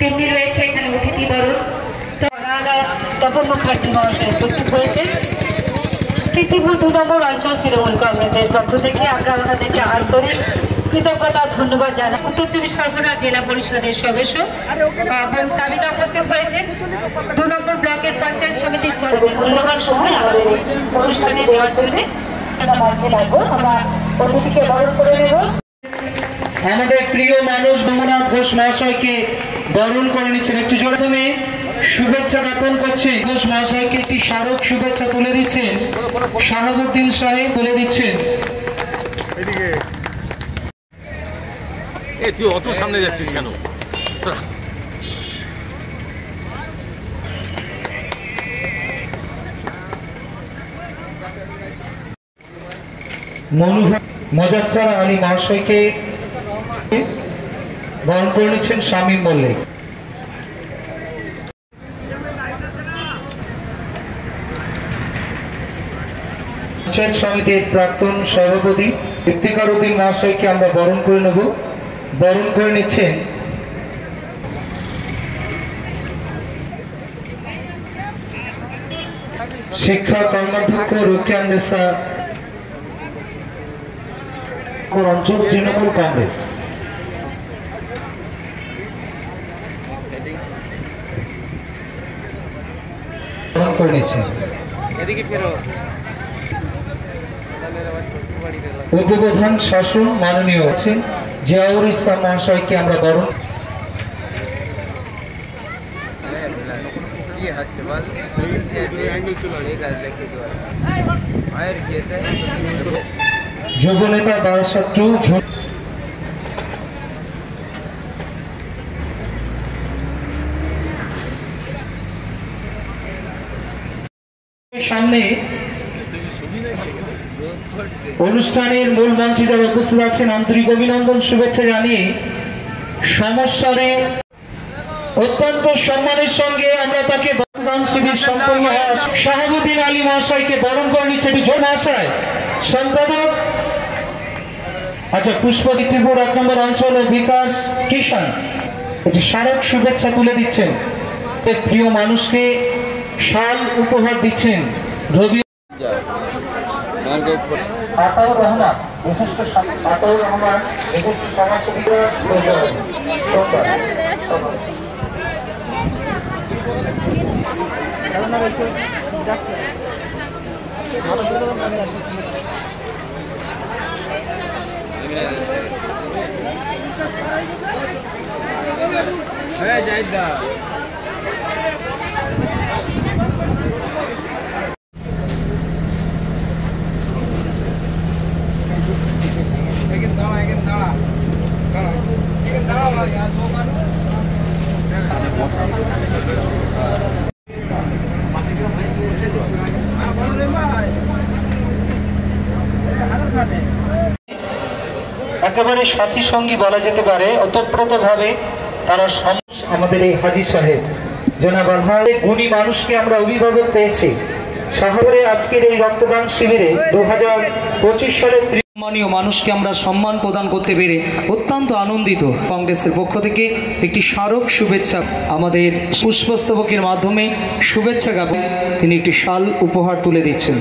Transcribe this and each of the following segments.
তেমনি রয়েছে এখানে অতিথি বরণ। তপন মুখার্জি মহাশয় উপস্থিত হয়েছেন। কীর্তিপুর ২ নম্বর অঞ্চল তৃণমূল কংগ্রেসের পক্ষ থেকে আমরা ওনাদেরকে আন্তরিক কৃতজ্ঞতা ধন্যবাদ জানাই। উত্তর ২৪ পরগনা জেলা পরিষদের সদস্য এবং সাবিনা উপস্থিত হয়েছেন। ২ নম্বর ব্লকের পঞ্চায়েত সমিতির মূল্যবান সময় আমাদের অনুষ্ঠানে দেওয়ার জন্য আমাদের প্রিয় মানুষ রঙ্গনাথ ঘোষ মহাশয়কে বরণ করে নিচ্ছেন। একটু জোরে শুভেচ্ছা জ্ঞাপন করছে। ঘোষ মহাশয়কে একটি স্মারক শুভেচ্ছা তুলে দিচ্ছেন শাহাবুদ্দিন সাহেব, তুলে দিচ্ছেন। তুই অত সামনে যাচ্ছিস কেন? মোজাফফর আলী মহাশয়কে বরণ করে নিচ্ছেন শামীম মল্লিক। পঞ্চায়েত সমিতির প্রাক্তন সভাপতি ইফতিকার উদ্দিন মহাশয়কে আমরা বরণ করে নেব। বরণ করে নিচ্ছেন শিক্ষা কর্মাধ্যক্ষ রোকেয়ান্নেসা অঞ্চল তৃণমূল কংগ্রেস। করে নিচ্ছেন উপপ্রধান শাসন মাননীয় আছেন জিয়াউর ইসলাম মহাশয়কে আমরা বরণ। যুবনেতা বারাসাত সামনে অনুষ্ঠানের মূল মঞ্চে যারা উপস্থিত আছেন আন্তরিক অভিনন্দন শুভেচ্ছা জানিয়ে সমস্যারে অত্যন্ত সম্মানের সঙ্গে আমরা তাকে রক্তদান শিবির সম্পন্ন শাহাবুদ্দিন আলী মহাশয়কে বরণ করে নিচ্ছে। মহাশয় সম্পাদক পুষ্প ত্রিপুর ১ নম্বর অঞ্চল ও বিকাশ কিষাণ একটি স্মারক শুভেচ্ছা তুলে দিচ্ছেন। প্রিয় মানুষকে শাল উপহার দিচ্ছেন রবি আতাউর রহমান বিশিষ্ট সমাজসেবী। একেবারে সাথী সঙ্গী বলা যেতে পারে। ওতপ্রোতভাবে তারা আমাদের এই হাজী সাহেব জনাব আলহাজ গুণী মানুষকে আমরা অভিভাবক পেয়েছি শহরে। আজকের এই রক্তদান শিবিরে 2025 সালে সম্মানীয় মানুষকে আমরা সম্মান প্রদান করতে পেরে অত্যন্ত আনন্দিত। কংগ্রেসের পক্ষ থেকে একটি স্মারক শুভেচ্ছা আমাদের পুষ্পস্তবকের মাধ্যমে শুভেচ্ছা জ্ঞাপন তিনি একটি শাল উপহার তুলে দিচ্ছেন।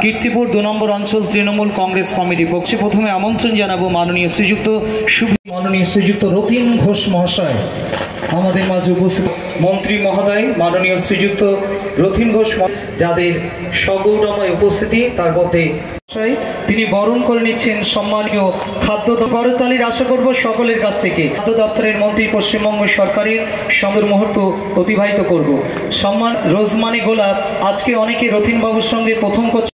কীর্তিপুর 2 নম্বর অঞ্চল তৃণমূল কংগ্রেস কমিটি পক্ষে প্রথমে আমন্ত্রণ জানাবো মাননীয় শ্রীযুক্ত রতিন ঘোষ মহাশয় আমাদের মাঝে উপস্থিত মন্ত্রী মহোদয় মাননীয় শ্রীযুক্ত রতিন ঘোষ যাদের সগৌরবময় উপস্থিতি তার মধ্যে তিনি বরণ করে নিচ্ছেন সম্মানীয় খাদ্য করতালির আশা করব সকলের কাছ থেকে। খাদ্য দপ্তরের মন্ত্রী পশ্চিমবঙ্গ সরকারের সুন্দর মুহূর্ত অতিবাহিত করব। সম্মান রোজমানি গোলাপ আজকে অনেকে রতিন বাবুর সঙ্গে প্রথম করছে।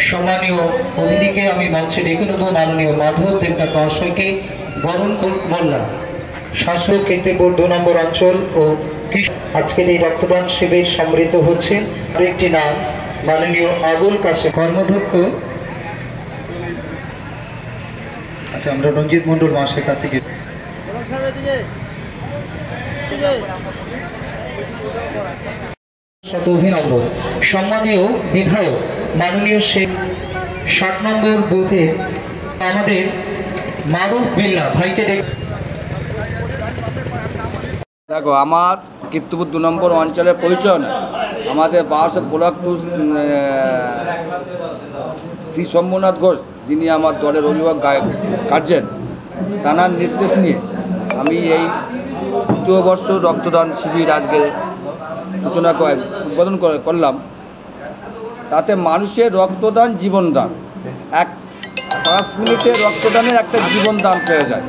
সম্মানীয় অতিথিকে আমি মঞ্চে ডেকে নেব মাননীয় মাধব দেবনাথ মহাশয়কে বরণ মোল্লা শাসক কীর্তিপুর 2 নম্বর অঞ্চল ও আজকের এই রক্তদান শিবির সমৃদ্ধ হচ্ছেন। আরেকটি নাম মাননীয় আবুল কাশেম কর্মাধ্যক্ষ। আমরা রঞ্জিত মন্ডল মহাশয়ের কাছ থেকে শত অভিনন্দন। সম্মানীয় বিধায়ক মাননীয় 60 নম্বর বুথে আমাদের মারুফ বিল্লাহ ভাইকে দেখো, আমার কীর্তিপুর 2 নম্বর অঞ্চলের পরিচয় নয়। আমাদের বারাসাত ব্লক 2 শ্রী শম্ভুনাথ ঘোষ, যিনি আমার দলের অভিভাবক গার্জেন, তাঁর নির্দেশ নিয়ে আমি এই 2 বর্ষ রক্তদান শিবির আজকে সূচনা উদ্বোধন করলাম। তাতে মানুষের রক্তদান জীবনদান, 5 মিনিটে রক্তদানের একটা জীবনদান পেয়ে যায়।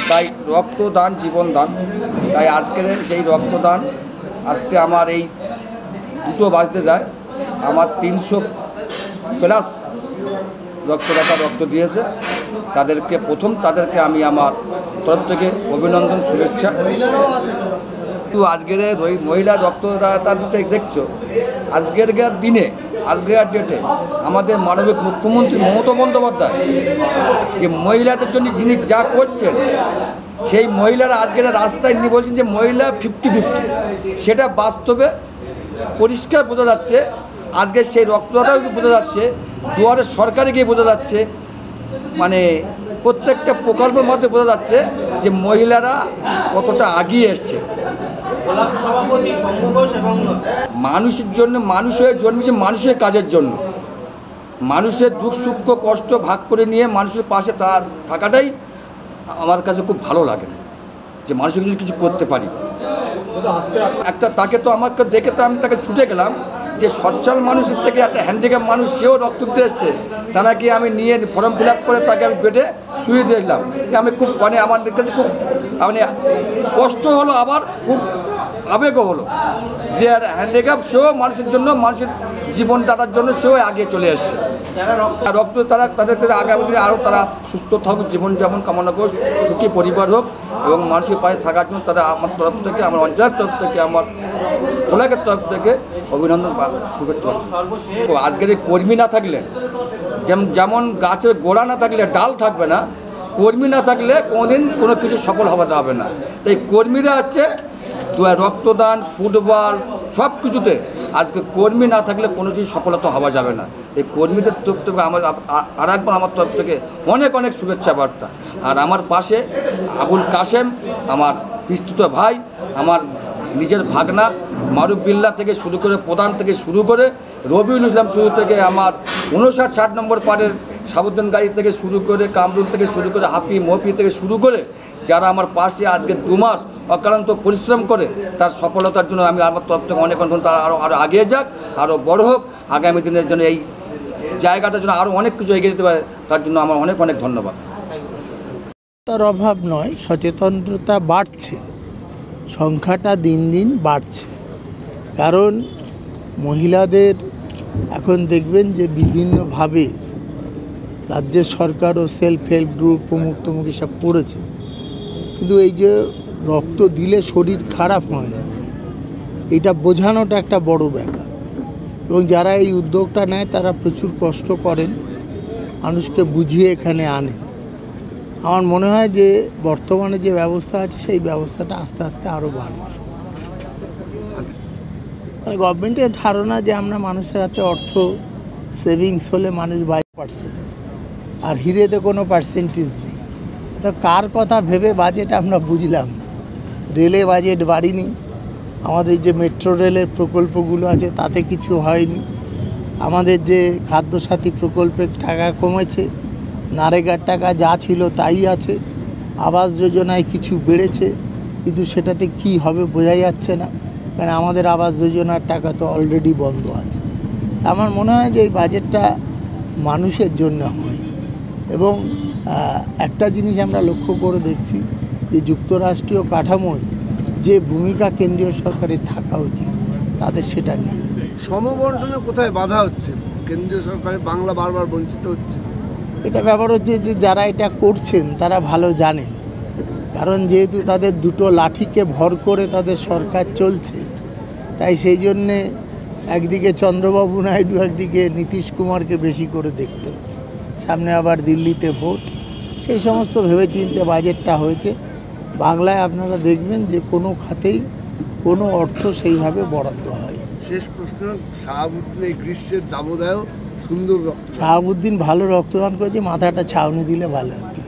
তাই রক্তদান জীবনদান, তাই আজকের সেই রক্তদান আজকে আমার এই 2টো বাজতে যায়। আমার 300+ রক্তদাতা রক্ত দিয়েছে। তাদেরকে আমি আমার তরফ থেকে অভিনন্দন, শুভেচ্ছা। কিন্তু আজকের ওই মহিলা রক্তদাতা দেখছো, আজকের দিনে, আজকের ডেটে আমাদের মাননীয় মুখ্যমন্ত্রী মমতা বন্দ্যোপাধ্যায় যে মহিলাদের জন্য যিনি যা করছেন, সেই মহিলারা আজকের রাস্তায় নিয়ে বলছেন যে মহিলা 50-50, সেটা বাস্তবে পরিষ্কার বোঝা যাচ্ছে। আজকে সেই রক্তদাতাও বোঝা যাচ্ছে, দুয়ারে সরকারে গিয়ে বোঝা যাচ্ছে, মানে প্রত্যেকটা প্রকল্পের মধ্যে বোঝা যাচ্ছে যে মহিলারা কতটা এগিয়ে এসছে। মানুষের জন্য, মানুষ হয়ে জন্মেছে মানুষের কাজের জন্য। মানুষের দুঃখ সুখ কষ্ট ভাগ করে নিয়ে মানুষের পাশে থাকাটাই আমার কাছে খুব ভালো লাগে, যে মানুষের কিছু করতে পারি। তাকে তো আমাকে দেখে তো আমি তাকে ছুটে গেলাম, যে সচ্ছল মানুষের থেকে একটা হ্যান্ডিক্যাপ মানুষ, সেও রক্ত দিতে এসছে। তাকে আমি নিয়ে ফর্ম ফিল আপ করে তাকে আমি বেডে শুয়ে দিয়েছিলাম। আমি খুব আমার কাছে খুব কষ্ট হলো, আবার খুব আবেগও হলো, যে হ্যান্ডিক্যাপ সেও মানুষের জন্য, মানুষের জীবনদাতার জন্য সেও আগে চলে এসছে। তাদের আগামী দিনে আরও তারা সুস্থ থাকুক, জীবনযাপন কামনা করুক, সুখী পরিবার হোক এবং মানুষের পাশে থাকার জন্য তারা আমার তরফ থেকে, আমার অঞ্চলের তরফ থেকে, আমার ব্লকের তরফ থেকে অভিনন্দন বা শুভেচ্ছা। আজকের এই কর্মী না থাকলে, যেমন গাছের গোড়া না থাকলে ডাল থাকবে না, কর্মী না থাকলে কোনোদিন কোনো কিছু সফল হবে না। তাই কর্মীরা হচ্ছে রক্তদান, ফুটবল সব কিছুতে আজকে কর্মী না থাকলে কোনো কিছু সফলতা হওয়া যাবে না। এই কর্মীদের তরফ থেকে আমার তরফ থেকে অনেক অনেক শুভেচ্ছা বার্তা। আর আমার পাশে আবুল কাশেম, আমার বিস্তৃত ভাই, আমার নিজের ভাগনা মারুফ বিল্লাহ থেকে শুরু করে, প্রধান থেকে শুরু করে, রবিউল ইসলাম শুরু থেকে, আমার 59-60 নম্বর পাড়ের সাবুদ্দিন গাজী থেকে শুরু করে, কামরুল থেকে শুরু করে, হাফি মফি থেকে শুরু করে, যারা আমার পাশে আজকে 2 মাস অক্লান্ত পরিশ্রম করে তার সফলতার জন্য আমি আমার তরফ থেকে অনেক তারা আরও এগিয়ে যাক, আরও বড় হোক, আগামী দিনের জন্য এই জায়গাটার জন্য আরও অনেক কিছু এগিয়ে দিতে পারে, তার জন্য আমার অনেক অনেক ধন্যবাদ। তার অভাব নয়, সচেতনতা বাড়ছে, সংখ্যাটা দিন দিন বাড়ছে। কারণ মহিলাদের এখন দেখবেন যে বিভিন্নভাবে রাজ্যের সরকারও সেলফ হেল্প গ্রুপ অমুক সব পড়েছে, কিন্তু এই যে রক্ত দিলে শরীর খারাপ হয় না, এটা বোঝানোটা একটা বড় ব্যাপার। এবং যারা এই উদ্যোগটা নেয় তারা প্রচুর কষ্ট করেন, মানুষকে বুঝিয়ে এখানে আনেন। আমার মনে হয় যে বর্তমানে যে ব্যবস্থা আছে সেই ব্যবস্থাটা আস্তে আস্তে আরও বাড়বে। মানে গভর্নমেন্টের ধারণা যে আমরা মানুষের হাতে অর্থ সেভিংস হলে মানুষ 22%, আর হিরেতে কোনো পার্সেন্টেজ নেই। তো কার কথা ভেবে বাজেট আমরা বুঝলাম না। রেলে বাজেট বাড়িনি, আমাদের যে মেট্রো রেলের প্রকল্পগুলো আছে তাতে কিছু হয়নি, আমাদের যে খাদ্যসাথী প্রকল্পের টাকা কমেছে, নারেগার টাকা যা ছিল তাই আছে, আবাস যোজনায় কিছু বেড়েছে কিন্তু সেটাতে কি হবে বোঝা যাচ্ছে না, কারণ আমাদের আবাস যোজনার টাকা তো অলরেডি বন্ধ আছে। আমার মনে হয় যে এই বাজেটটা মানুষের জন্য হয়। এবং একটা জিনিস আমরা লক্ষ্য করে দেখছি যে যুক্তরাষ্ট্রীয় কাঠামোয় যে ভূমিকা কেন্দ্রীয় সরকারের থাকা উচিত তাদের সেটা নেই। সমবন্টনে কোথায় বাধা হচ্ছে? কেন্দ্রীয় সরকারের বাংলা বারবার বঞ্চিত হচ্ছে। এটা ব্যাপার হচ্ছে যে যারা এটা করছেন তারা ভালো জানেন, কারণ যেহেতু তাদের 2টো লাঠিকে ভর করে তাদের সরকার চলছে, তাই সেই জন্যে একদিকে চন্দ্রবাবু নাইডু, একদিকে নীতিশ কুমারকে বেশি করে দেখতে হচ্ছে। সামনে আবার দিল্লিতে ভোট, সেই সমস্ত ভেবেচিন্তে বাজেটটা হয়েছে। বাংলায় আপনারা দেখবেন যে কোনো খাতেই কোনো অর্থ সেইভাবে বরাদ্দ হয়। শেষ প্রশ্ন, শাহাবুদ্দিন এই গ্রীষ্মের দাবদাহেও সুন্দর রক্ত, শাহাবুদ্দিন ভালো রক্তদান করেছে, মাথাটা ছাউনি দিলে ভালো হতো।